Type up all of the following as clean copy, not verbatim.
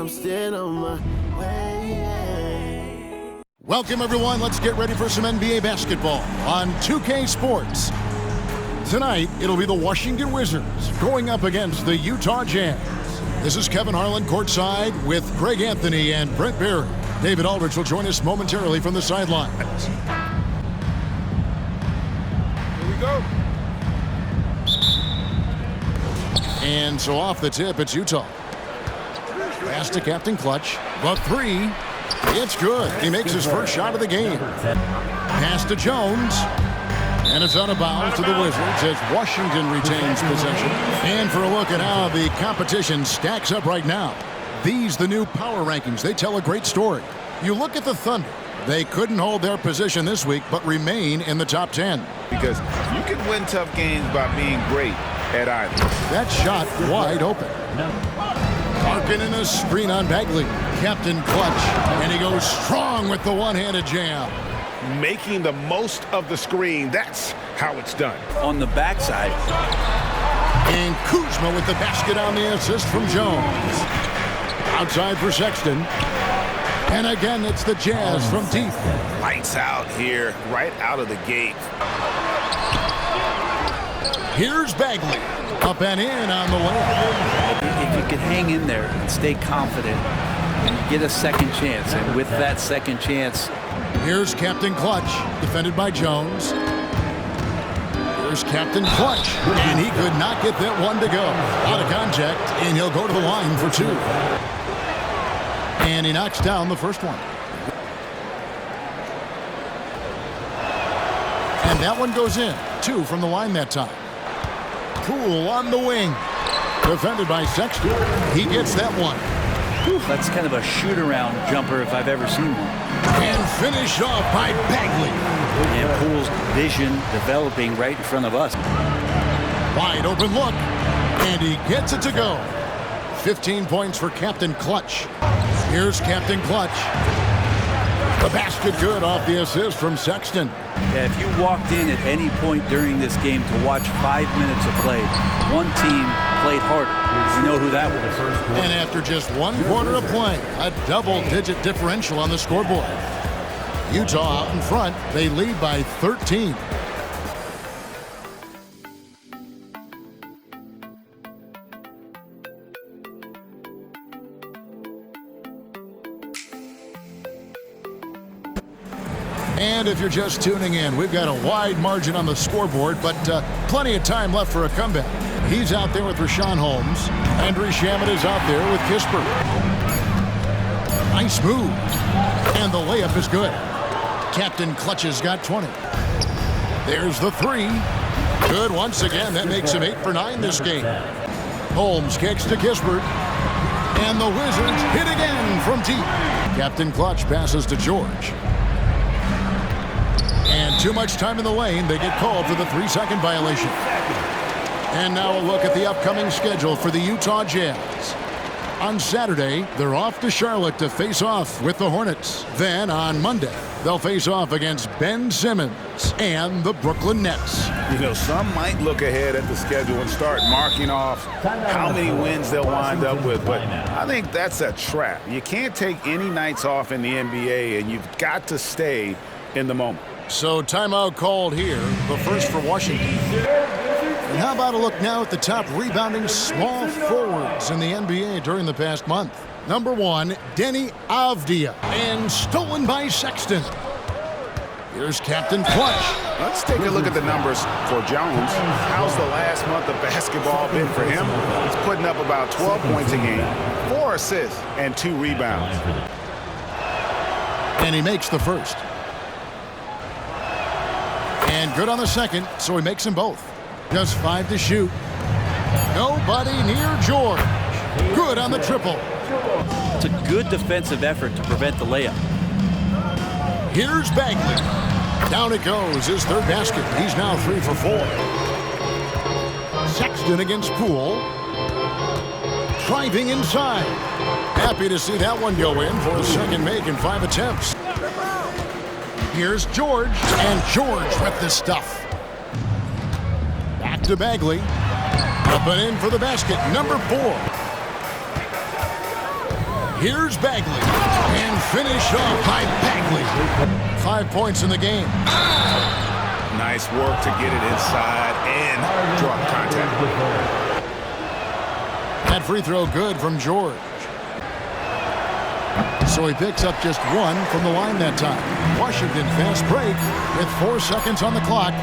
I'm still on my way. Welcome, everyone. Let's get ready for some NBA basketball on 2K Sports. Tonight, it'll be the Washington Wizards going up against the Utah Jazz. This is Kevin Harlan courtside with Greg Anthony and Brent Barry. David Aldridge will join us momentarily from the sidelines. Here we go. And so off the tip, it's Utah. Pass to Captain Clutch. The three. It's good. He makes his first shot of the game. Pass to Jones. And it's out of bounds to the Wizards as Washington retains possession. And for a look at how the competition stacks up right now. These, the new power rankings, they tell a great story. You look at the Thunder. They couldn't hold their position this week, but remain in the top 10. Because you can win tough games by being great at either. That shot wide open. Larkin in a screen on Bagley. Captain Clutch. And he goes strong with the one-handed jam. Making the most of the screen, that's how it's done. On the backside. And Kuzma with the basket on the assist from Jones. Outside for Sexton. And again, it's the Jazz from deep. Lights out here, right out of the gate. Here's Bagley. Up and in on the layup. If you can hang in there and stay confident and get a second chance, and with that second chance. Here's Captain Clutch, defended by Jones. Here's Captain Clutch, and he could not get that one to go. Out of contact, and he'll go to the line for two. And he knocks down the first one. And that one goes in. Two from the line that time. Poole on the wing. Defended by Sexton. He gets that one. That's kind of a shoot-around jumper if I've ever seen one. And finished off by Bagley. And Poole's vision developing right in front of us. Wide open look. And he gets it to go. 15 points for Captain Clutch. Here's Captain Clutch. The basket good off the assist from Sexton. Yeah, if you walked in at any point during this game to watch 5 minutes of play, one team played harder. You know who that was. And after just 1 quarter of play, a double-digit differential on the scoreboard. Utah out in front. They lead by 13. And if you're just tuning in, we've got a wide margin on the scoreboard, but plenty of time left for a comeback. He's out there with Richaun Holmes. Andrew Shamet is out there with Kispert. Nice move. And the layup is good. Captain Clutch has got 20. There's the three. Good once again. That makes him 8 for 9 this game. Holmes kicks to Kispert. And the Wizards hit again from deep. Captain Clutch passes to George. And too much time in the lane. They get called for the 3-second violation. And now a look at the upcoming schedule for the Utah Jazz. On Saturday, they're off to Charlotte to face off with the Hornets. Then on Monday, they'll face off against Ben Simmons and the Brooklyn Nets. You know, some might look ahead at the schedule and start marking off how many wins they'll wind up with, but I think that's a trap. You can't take any nights off in the NBA, and you've got to stay in the moment. So timeout called here, the first for Washington. And how about a look now at the top rebounding small forwards in the NBA during the past month. Number 1, Deni Avdija, and stolen by Sexton. Here's Captain Clutch. Let's take a look at the numbers for Jones. How's the last month of basketball been for him? He's putting up about 12 points a game, 4 assists, and 2 rebounds. And he makes the first. And good on the second, so he makes them both. Just 5 to shoot. Nobody near George. Good on the triple. It's a good defensive effort to prevent the layup. Here's Bagley. Down it goes, his third basket. He's now 3 for 4. Sexton against Poole. Driving inside. Happy to see that one go in for a second make in 5 attempts. Here's George, and George with the stuff. Back to Bagley. Up and in for the basket, number 4. Here's Bagley. And finished off by Bagley. 5 points in the game. Nice work to get it inside and draw contact. That free throw good from George. So he picks up just one from the line that time. Washington fast break with 4 seconds on the clock.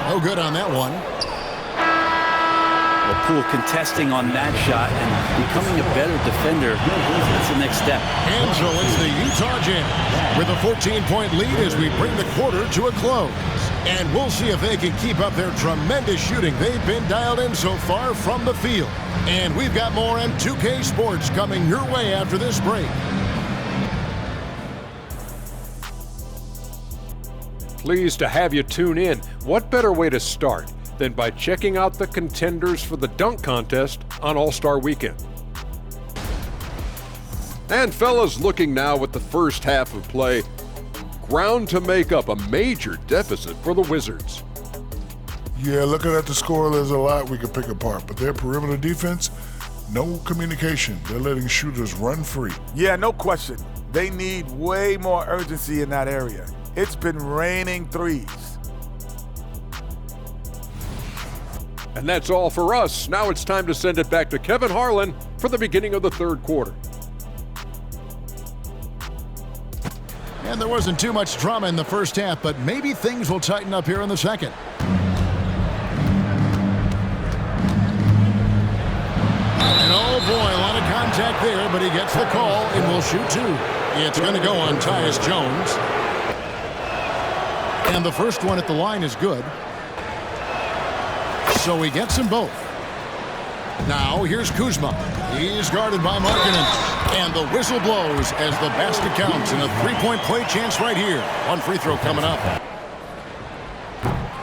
No good on that one. Well, Poole contesting on that shot and becoming a better defender. That's the next step. And so it's the Utah Jazz with a 14-point lead as we bring the quarter to a close. And we'll see if they can keep up their tremendous shooting. They've been dialed in so far from the field. And we've got more M2K Sports coming your way after this break. Pleased to have you tune in. What better way to start than by checking out the contenders for the dunk contest on All-Star Weekend. And fellas, looking now at the first half of play, ground to make up a major deficit for the Wizards. Yeah, looking at the score, there's a lot we could pick apart, but their perimeter defense, no communication. They're letting shooters run free. Yeah, no question. They need way more urgency in that area. It's been raining threes. And that's all for us. Now it's time to send it back to Kevin Harlan for the beginning of the third quarter. And there wasn't too much drama in the first half, but maybe things will tighten up here in the second. And oh boy, a lot of contact there, but he gets the call and will shoot two. It's going to go on Tyus Jones. And the first one at the line is good. So he gets them both. Now here's Kuzma. He's guarded by Markkanen. And the whistle blows as the basket counts and a three-point play chance right here. One free throw coming up.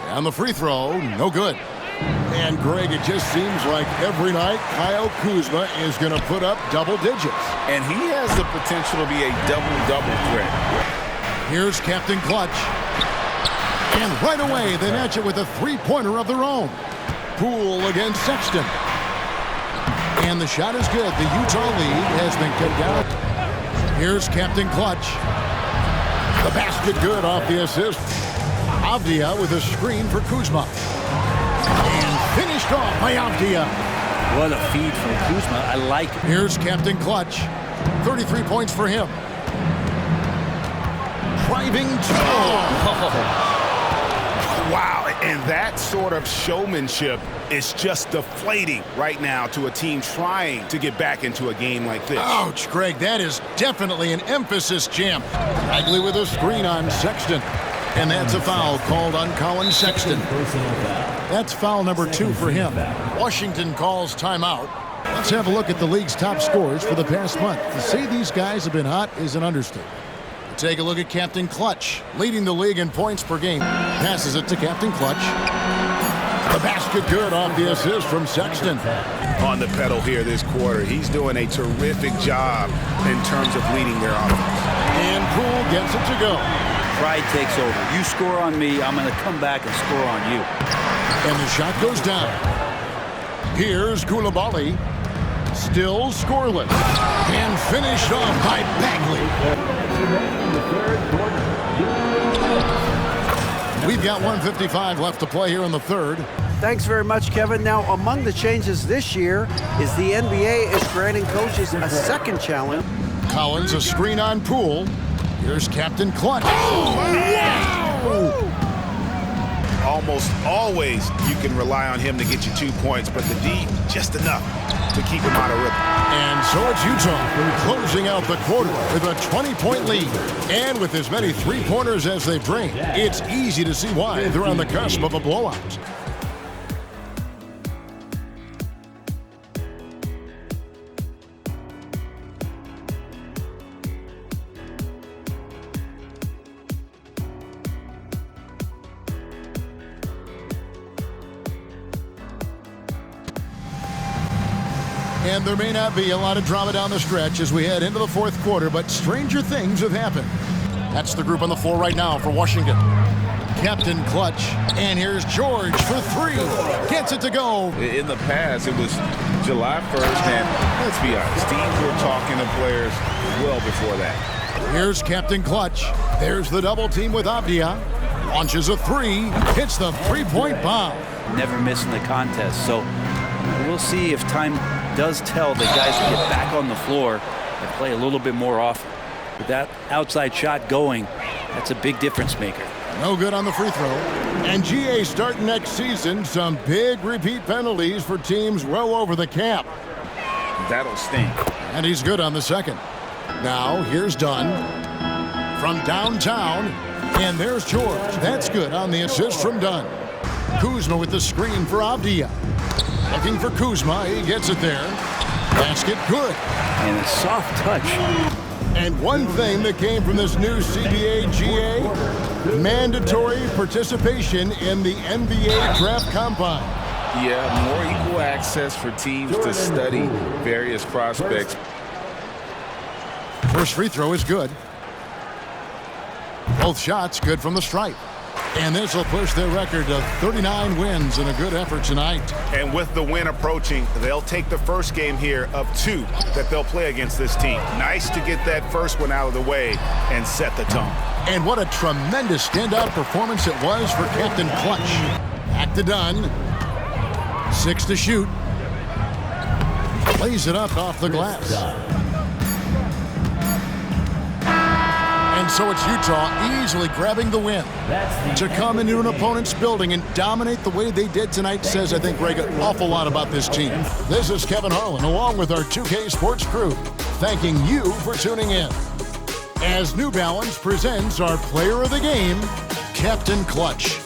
And the free throw, no good. And Greg, it just seems like every night Kyle Kuzma is going to put up double digits. And he has the potential to be a double-double threat. Here's Captain Clutch. And right away they match it with a three-pointer of their own. Poole against Sexton. And the shot is good. The Utah lead has been kicked out. Here's Captain Clutch. The basket good off the assist. Avdia with a screen for Kuzma. And finished off by Avdia. What a feed from Kuzma. I like it. Here's Captain Clutch. 33 points for him. Driving to... Wow, and that sort of showmanship is just deflating right now to a team trying to get back into a game like this. Ouch, Greg, that is definitely an emphasis jam. Bagley with a screen on Sexton. And that's a foul called on Colin Sexton. That's foul number 2 for him. Washington calls timeout. Let's have a look at the league's top scorers for the past month. To say these guys have been hot is an understatement. Take a look at Captain Clutch, leading the league in points per game. Passes it to Captain Clutch. The basket good off the assist from Sexton. On the pedal here this quarter, he's doing a terrific job in terms of leading their offense. And Poole gets it to go. Pride takes over. You score on me, I'm going to come back and score on you. And the shot goes down. Here's Coulibaly. Still scoreless. And finished off by Bagley. We've got 1:55 left to play here in the third. Thanks very much, Kevin. Now, among the changes this year is the NBA is granting coaches a second challenge. Collins, a screen on Poole. Here's Captain Clutch. Oh, wow! Almost always you can rely on him to get you 2 points, but the D, just enough to keep him out of rhythm. And so it's Utah closing out the quarter with a 20-point lead. And with as many three-pointers as they bring, it's easy to see why they're on the cusp of a blowout. And there may not be a lot of drama down the stretch as we head into the fourth quarter, but stranger things have happened. That's the group on the floor right now for Washington. Captain Clutch. And here's George for three. Gets it to go. In the past, it was July 1st, and let's be honest, teams were talking to players well before that. Here's Captain Clutch. There's the double team with Avdia. Launches a three, hits the three-point bomb. Never missing the contest. So we'll see if time does tell the guys to get back on the floor and play a little bit more often. With that outside shot going, that's a big difference maker. No good on the free throw. And GA starting next season, some big repeat penalties for teams well over the cap. That'll sting. And he's good on the second. Now here's Dunn from downtown. And there's George. That's good on the assist from Dunn. Kuzma with the screen for Avdia. Looking for Kuzma. He gets it there. Basket good. And a soft touch. And one thing that came from this new CBA GA, mandatory participation in the NBA Draft Combine. Yeah, more equal access for teams to study various prospects. First free throw is good. Both shots good from the stripe. And this will push their record to 39 wins in a good effort tonight. And with the win approaching, they'll take the first game here of 2 that they'll play against this team. Nice to get that first one out of the way and set the tone. And what a tremendous standout performance it was for Captain Clutch. Back to Dunn. 6 to shoot. Plays it up off the glass. And so it's Utah easily grabbing the win. To come into an opponent's building and dominate the way they did tonight says, I think, Greg, an awful lot about this team. This is Kevin Harlan, along with our 2K Sports crew, thanking you for tuning in. As New Balance presents our player of the game, Captain Clutch.